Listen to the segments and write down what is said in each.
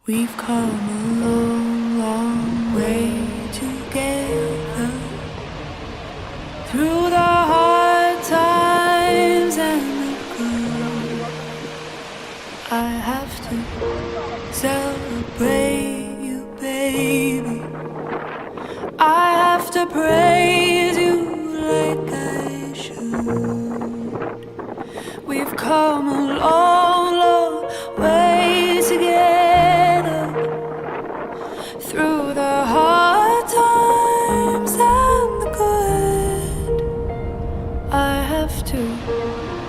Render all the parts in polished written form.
We've come a long, long way together, through the hard times and the good. I have to celebrate you, baby. I have to praise you like I should. We've come a long, long way together, through the hard times and the good. I have to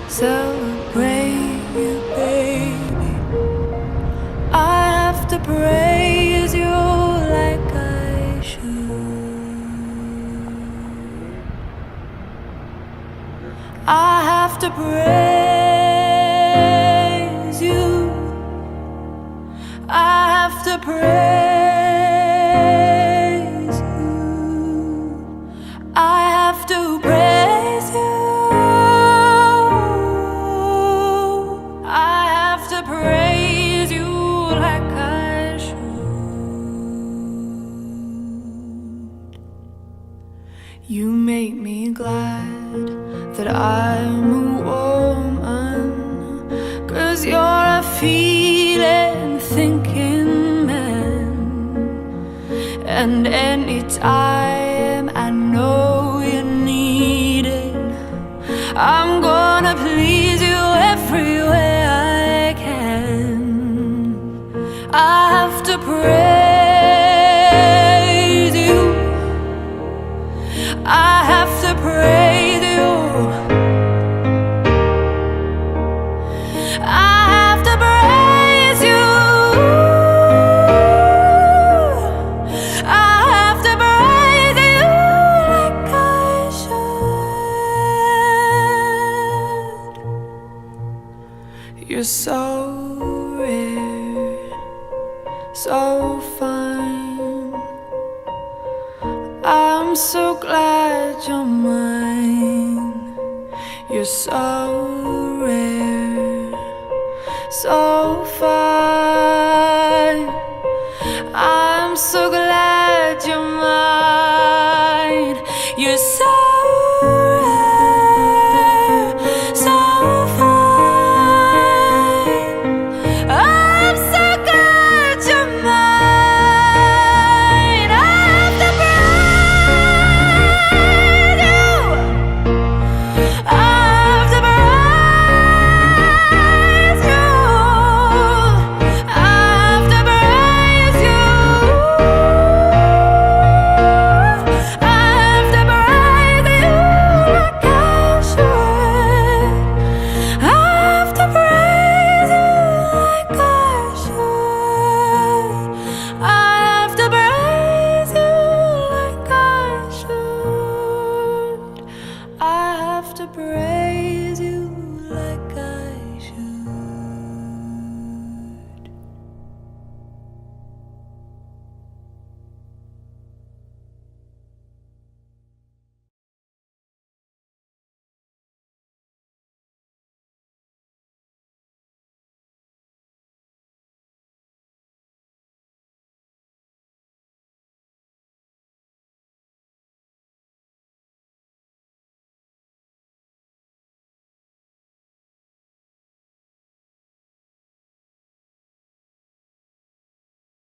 celebrate you, baby. I have to praise you like I should. I have to praise you. I have to praise you. I have to praise you. I have to praise you like I should. You make me glad that I'm a woman, 'cause you're a feeling, thinking man. And anytime I know you need it, I'm gonna please you every way I can. I have to praise you. I have to praise you. I have to praise you. I have to praise you like I should. You're so rare, so fine. I'm so glad you're mine. You're so rare, so